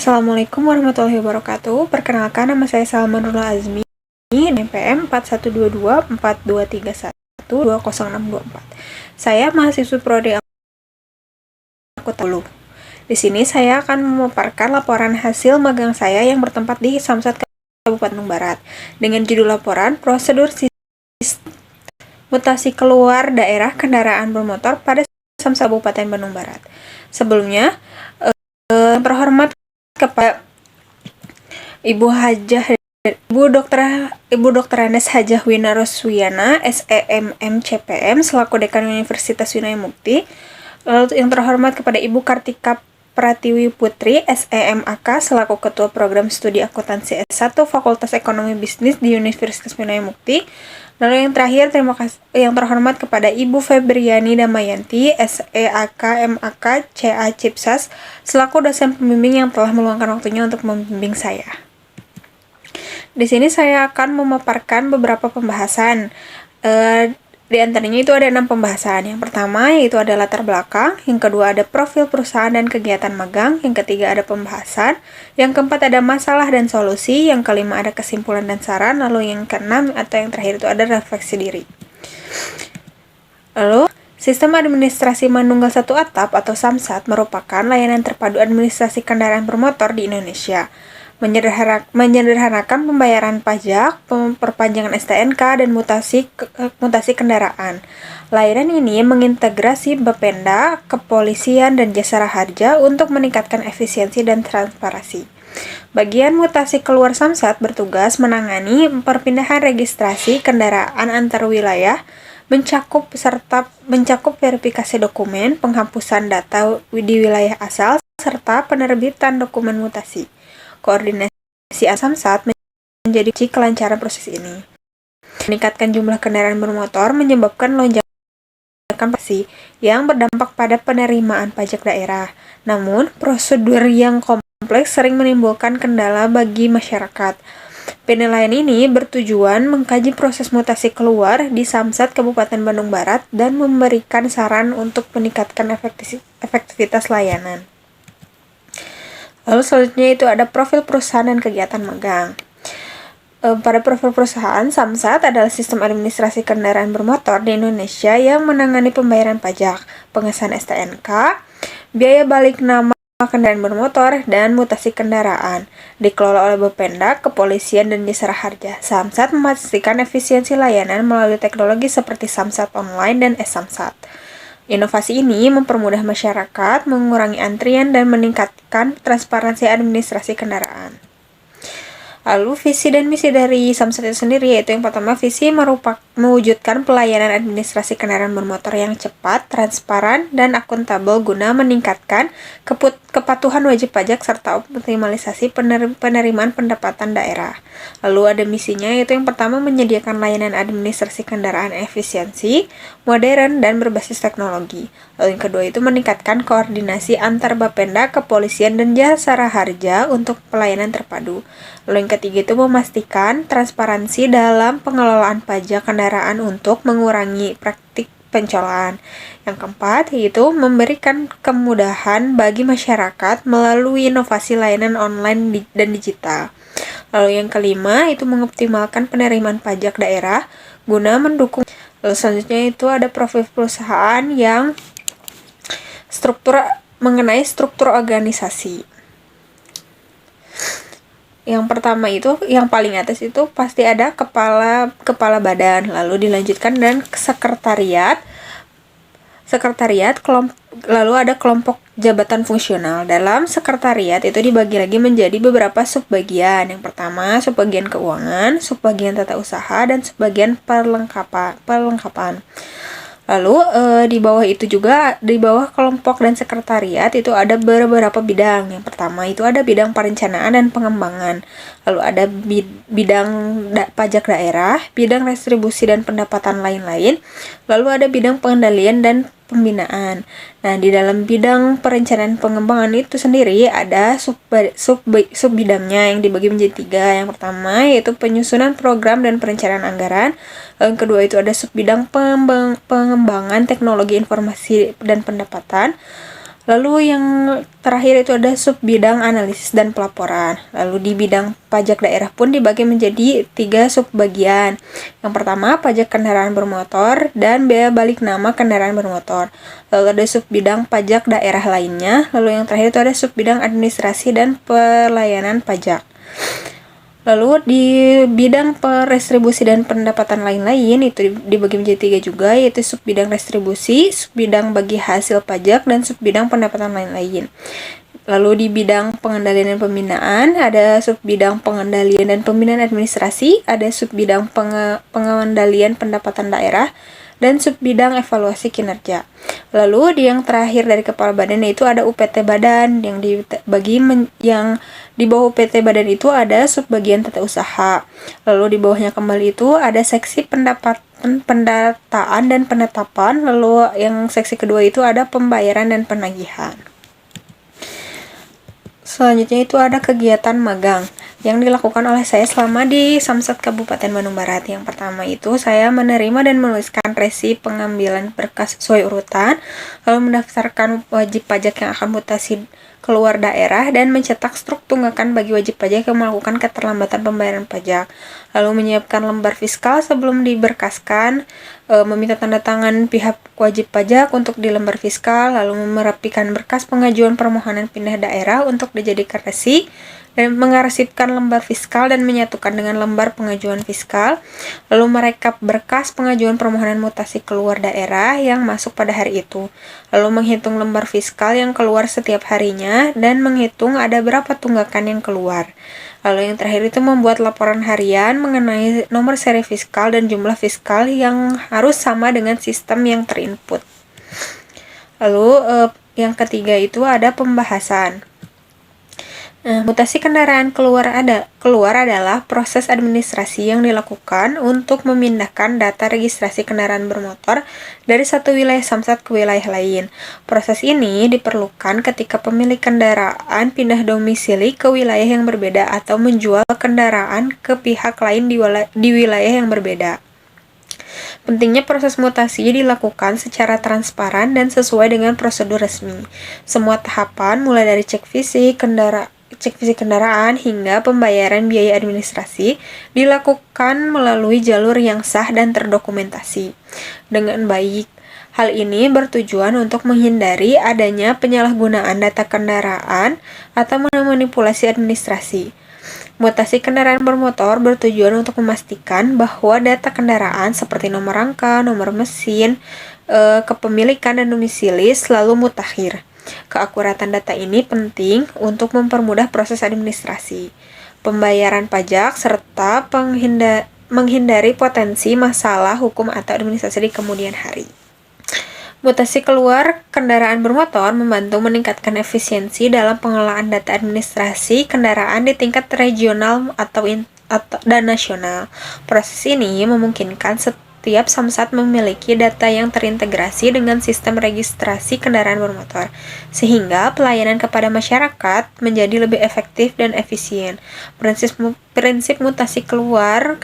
Assalamualaikum warahmatullahi wabarakatuh. Perkenalkan, nama saya Salman Nurul Azmi, NPM 41224231200624. Saya mahasiswa prodi akuntansi. Di sini saya akan memaparkan laporan hasil magang saya yang bertempat di Samsat Kabupaten Bandung Barat dengan judul laporan prosedur sistem mutasi keluar daerah kendaraan bermotor pada Samsat Kabupaten Bandung Barat. Sebelumnya, terhormat kepada Ibu Dr. Anes Hajah Wina Roswiana, SEMM CPM selaku Dekan Universitas Winaya Mukti. Lalu yang terhormat kepada Ibu Kartika Pratiwi Putri, SEMAK selaku Ketua Program Studi Akuntansi S1 Fakultas Ekonomi Bisnis di Universitas Winaya Mukti. Lalu yang terakhir, terima kasih yang terhormat kepada Ibu Febriani Damayanti, SEAK MAK CA Cipsas selaku dosen pembimbing yang telah meluangkan waktunya untuk membimbing saya. Di sini saya akan memaparkan beberapa pembahasan. Di antaranya itu ada 6 pembahasan. Yang pertama yaitu ada latar belakang, yang kedua ada profil perusahaan dan kegiatan magang, yang ketiga ada pembahasan, yang keempat ada masalah dan solusi, yang kelima ada kesimpulan dan saran, lalu yang keenam atau yang terakhir itu ada refleksi diri. Lalu, sistem administrasi manunggal satu atap atau SAMSAT merupakan layanan terpadu administrasi kendaraan bermotor di Indonesia. Menyederhanakan pembayaran pajak, perpanjangan STNK, dan mutasi kendaraan. Layanan ini mengintegrasi Bapenda, Kepolisian, dan Jasara Harja untuk meningkatkan efisiensi dan transparansi. Bagian mutasi keluar SAMSAT bertugas menangani perpindahan registrasi kendaraan antar wilayah, mencakup verifikasi dokumen, penghapusan data di wilayah asal, serta penerbitan dokumen mutasi. Koordinasi SAMSAT menjadi kunci kelancaran proses ini. Meningkatkan jumlah kendaraan bermotor menyebabkan lonjakan pajak yang berdampak pada penerimaan pajak daerah. Namun, prosedur yang kompleks sering menimbulkan kendala bagi masyarakat. Penilaian ini bertujuan mengkaji proses mutasi keluar di SAMSAT Kabupaten Bandung Barat dan memberikan saran untuk meningkatkan efektivitas layanan. Lalu selanjutnya itu ada profil perusahaan dan kegiatan magang. Pada profil perusahaan, SAMSAT adalah sistem administrasi kendaraan bermotor di Indonesia yang menangani pembayaran pajak, pengesahan STNK, biaya balik nama kendaraan bermotor, dan mutasi kendaraan. Dikelola oleh Bapenda, Kepolisian, dan Jasara Harja. SAMSAT memastikan efisiensi layanan melalui teknologi seperti SAMSAT Online dan e-SAMSAT. Inovasi ini mempermudah masyarakat, mengurangi antrian, dan meningkatkan transparansi administrasi kendaraan. Lalu, visi dan misi dari SAMSAT itu sendiri yaitu yang pertama, visi mewujudkan pelayanan administrasi kendaraan bermotor yang cepat, transparan, dan akuntabel guna meningkatkan kepatuhan wajib pajak serta optimalisasi penerimaan pendapatan daerah. Lalu ada misinya yaitu yang pertama, menyediakan layanan administrasi kendaraan efisiensi, modern, dan berbasis teknologi. Lalu yang kedua itu meningkatkan koordinasi antar Bapenda, Kepolisian, dan Jasara Harja untuk pelayanan terpadu. Lalu yang ketiga itu memastikan transparansi dalam pengelolaan pajak kendaraan untuk mengurangi praktik pencolonan. Yang keempat yaitu memberikan kemudahan bagi masyarakat melalui inovasi layanan online dan digital. Lalu yang kelima itu mengoptimalkan penerimaan pajak daerah guna mendukung. Lalu selanjutnya itu ada profil perusahaan yang mengenai struktur organisasi. Yang pertama itu, yang paling atas itu pasti ada kepala badan, lalu dilanjutkan dengan sekretariat, lalu ada kelompok jabatan fungsional. Dalam sekretariat itu dibagi lagi menjadi beberapa subbagian. Yang pertama, subbagian keuangan, subbagian tata usaha, dan subbagian perlengkapan. Lalu di bawah itu juga, di bawah kelompok dan sekretariat itu ada beberapa bidang. Yang pertama itu ada bidang perencanaan dan pengembangan. Lalu ada bidang pajak daerah, bidang restribusi dan pendapatan lain-lain. Lalu ada bidang pengendalian dan pembinaan. Nah, di dalam bidang perencanaan pengembangan itu sendiri ada sub bidangnya yang dibagi menjadi 3. Yang pertama yaitu penyusunan program dan perencanaan anggaran. Lalu yang kedua itu ada sub bidang pengembangan teknologi informasi dan pendapatan. Lalu yang terakhir itu ada sub bidang analisis dan pelaporan. Lalu di bidang pajak daerah pun dibagi menjadi 3 subbagian. Yang pertama, pajak kendaraan bermotor dan bea balik nama kendaraan bermotor. Lalu ada sub bidang pajak daerah lainnya. Lalu yang terakhir itu ada sub bidang administrasi dan pelayanan pajak. Lalu di bidang restribusi dan pendapatan lain-lain itu dibagi menjadi 3 juga, yaitu sub bidang restribusi, sub bidang bagi hasil pajak, dan sub bidang pendapatan lain-lain. Lalu di bidang pengendalian dan pembinaan ada sub bidang pengendalian dan pembinaan administrasi, ada sub bidang pengendalian pendapatan daerah, dan sub bidang evaluasi kinerja. Lalu di yang terakhir dari kepala badan itu ada UPT badan, yang di bawah UPT badan itu ada subbagian tata usaha. Lalu di bawahnya kembali itu ada seksi pendataan dan penetapan. Lalu yang seksi kedua itu ada pembayaran dan penagihan. Selanjutnya itu ada kegiatan magang yang dilakukan oleh saya selama di Samsat Kabupaten Bandung Barat. Yang pertama itu saya menerima dan menuliskan resi pengambilan berkas sesuai urutan, lalu mendaftarkan wajib pajak yang akan mutasi keluar daerah, dan mencetak struk tunggakan bagi wajib pajak yang melakukan keterlambatan pembayaran pajak, lalu menyiapkan lembar fiskal sebelum diberkaskan, meminta tanda tangan pihak wajib pajak untuk di lembar fiskal, lalu merapikan berkas pengajuan permohonan pindah daerah untuk dijadikan resi, dan mengarsipkan lembar fiskal dan menyatukan dengan lembar pengajuan fiskal, lalu merekap berkas pengajuan permohonan mutasi keluar daerah yang masuk pada hari itu, lalu menghitung lembar fiskal yang keluar setiap harinya, dan menghitung ada berapa tunggakan yang keluar. Lalu yang terakhir itu membuat laporan harian mengenai nomor seri fiskal dan jumlah fiskal yang harus sama dengan sistem yang terinput. Lalu yang ketiga itu ada pembahasan. Mutasi kendaraan keluar adalah proses administrasi yang dilakukan untuk memindahkan data registrasi kendaraan bermotor dari satu wilayah Samsat ke wilayah lain. Proses ini diperlukan ketika pemilik kendaraan pindah domisili ke wilayah yang berbeda atau menjual kendaraan ke pihak lain di wilayah yang berbeda. Pentingnya proses mutasi dilakukan secara transparan dan sesuai dengan prosedur resmi. Semua tahapan mulai dari cek fisik kendaraan hingga pembayaran biaya administrasi dilakukan melalui jalur yang sah dan terdokumentasi dengan baik. Hal ini bertujuan untuk menghindari adanya penyalahgunaan data kendaraan atau memanipulasi administrasi. Mutasi kendaraan bermotor bertujuan untuk memastikan bahwa data kendaraan seperti nomor rangka, nomor mesin, kepemilikan, dan domisili selalu mutakhir. Keakuratan data ini penting untuk mempermudah proses administrasi, pembayaran pajak, serta menghindari potensi masalah hukum atau administrasi di kemudian hari. Mutasi keluar kendaraan bermotor membantu meningkatkan efisiensi dalam pengelolaan data administrasi kendaraan di tingkat regional dan nasional. Proses ini memungkinkan setiap Samsat memiliki data yang terintegrasi dengan sistem registrasi kendaraan bermotor, sehingga pelayanan kepada masyarakat menjadi lebih efektif dan efisien. Prinsip mutasi keluar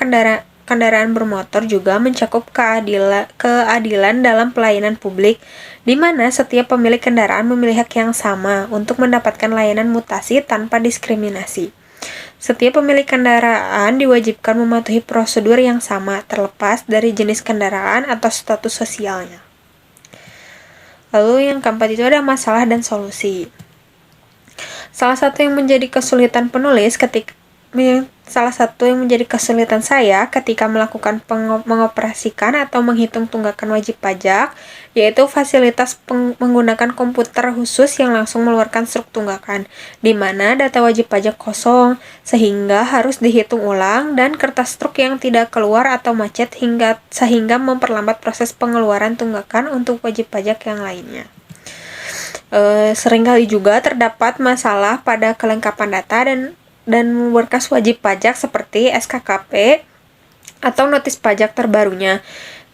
kendaraan bermotor juga mencakup keadilan dalam pelayanan publik, di mana setiap pemilik kendaraan memilih hak yang sama untuk mendapatkan layanan mutasi tanpa diskriminasi. Setiap pemilik kendaraan diwajibkan mematuhi prosedur yang sama, terlepas dari jenis kendaraan atau status sosialnya. Lalu yang keempat itu ada masalah dan solusi. Salah satu yang menjadi kesulitan saya ketika melakukan mengoperasikan atau menghitung tunggakan wajib pajak, yaitu fasilitas menggunakan komputer khusus yang langsung mengeluarkan struk tunggakan, di mana data wajib pajak kosong, sehingga harus dihitung ulang, dan kertas struk yang tidak keluar atau macet sehingga memperlambat proses pengeluaran tunggakan untuk wajib pajak yang lainnya. Seringkali juga terdapat masalah pada kelengkapan data dan berkas wajib pajak seperti SKKP atau notis pajak terbarunya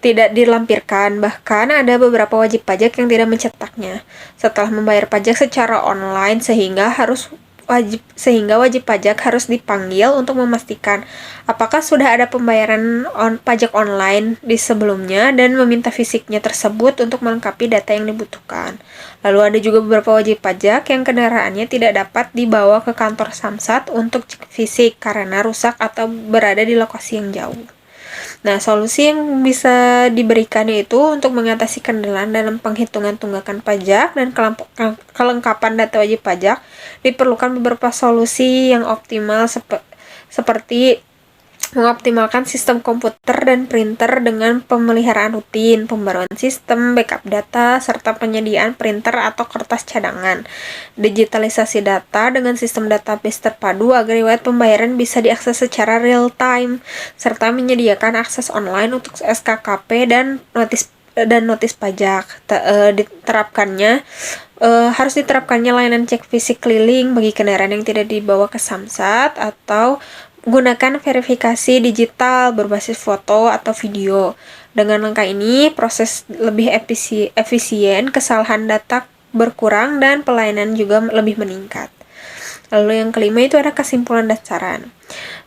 tidak dilampirkan. Bahkan ada beberapa wajib pajak yang tidak mencetaknya setelah membayar pajak secara online, sehingga harus wajib pajak harus dipanggil untuk memastikan apakah sudah ada pembayaran pajak online di sebelumnya dan meminta fisiknya tersebut untuk melengkapi data yang dibutuhkan. Lalu ada juga beberapa wajib pajak yang kendaraannya tidak dapat dibawa ke kantor Samsat untuk cek fisik karena rusak atau berada di lokasi yang jauh. Nah, solusi yang bisa diberikan yaitu untuk mengatasi kendala dalam penghitungan tunggakan pajak dan kelengkapan data wajib pajak, diperlukan beberapa solusi yang optimal seperti mengoptimalkan sistem komputer dan printer dengan pemeliharaan rutin, pembaruan sistem, backup data, serta penyediaan printer atau kertas cadangan. Digitalisasi data dengan sistem database terpadu agar riwayat pembayaran bisa diakses secara real time, serta menyediakan akses online untuk SKKP dan notis pajak. Harus diterapkannya layanan cek fisik keliling bagi kendaraan yang tidak dibawa ke Samsat atau gunakan verifikasi digital berbasis foto atau video. Dengan langkah ini, proses lebih efisien, kesalahan data berkurang, dan pelayanan juga lebih meningkat. Lalu yang kelima itu ada kesimpulan dan saran.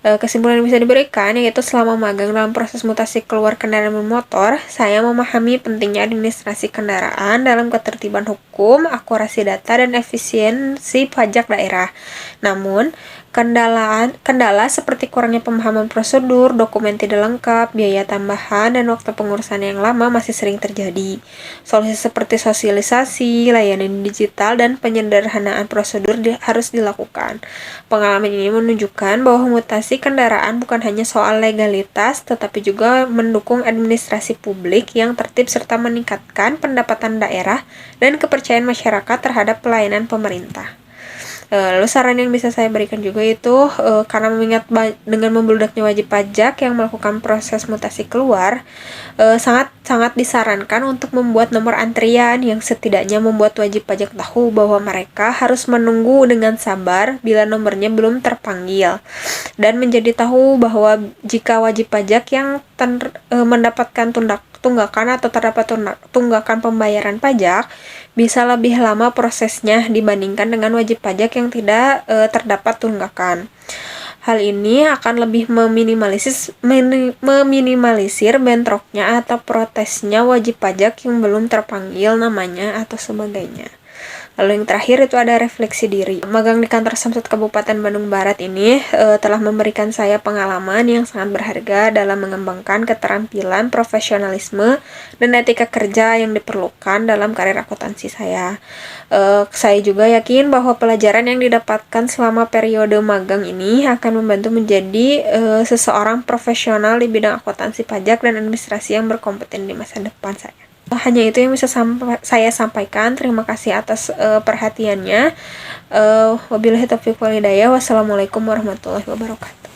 Kesimpulan yang bisa diberikan yaitu selama magang dalam proses mutasi keluar kendaraan bermotor, saya memahami pentingnya administrasi kendaraan dalam ketertiban hukum, akurasi data, dan efisiensi pajak daerah. Namun, kendala seperti kurangnya pemahaman prosedur, dokumen tidak lengkap, biaya tambahan, dan waktu pengurusan yang lama masih sering terjadi. Solusi seperti sosialisasi, layanan digital, dan penyederhanaan prosedur harus dilakukan. Pengalaman ini menunjukkan bahwa mutasi kendaraan bukan hanya soal legalitas, tetapi juga mendukung administrasi publik yang tertib serta meningkatkan pendapatan daerah dan kepercayaan masyarakat terhadap pelayanan pemerintah. Lalu saran yang bisa saya berikan juga itu karena mengingat dengan membludaknya wajib pajak yang melakukan proses mutasi keluar, sangat disarankan untuk membuat nomor antrian yang setidaknya membuat wajib pajak tahu bahwa mereka harus menunggu dengan sabar bila nomornya belum terpanggil, dan menjadi tahu bahwa jika wajib pajak yang mendapatkan tunggakan atau terdapat tunggakan pembayaran pajak, bisa lebih lama prosesnya dibandingkan dengan wajib pajak yang tidak terdapat tunggakan. Hal ini akan lebih meminimalisir bentroknya atau protesnya wajib pajak yang belum terpanggil namanya atau sebagainya. Lalu yang terakhir itu ada refleksi diri. Magang di kantor Samsat Kabupaten Bandung Barat ini telah memberikan saya pengalaman yang sangat berharga dalam mengembangkan keterampilan, profesionalisme, dan etika kerja yang diperlukan dalam karir akuntansi saya. Saya juga yakin bahwa pelajaran yang didapatkan selama periode magang ini akan membantu menjadi seseorang profesional di bidang akuntansi pajak dan administrasi yang berkompeten di masa depan saya. Hanya itu yang bisa saya sampaikan. Terima kasih atas perhatiannya. Wabillahi taufiq wal hidayah. Wassalamualaikum warahmatullahi wabarakatuh.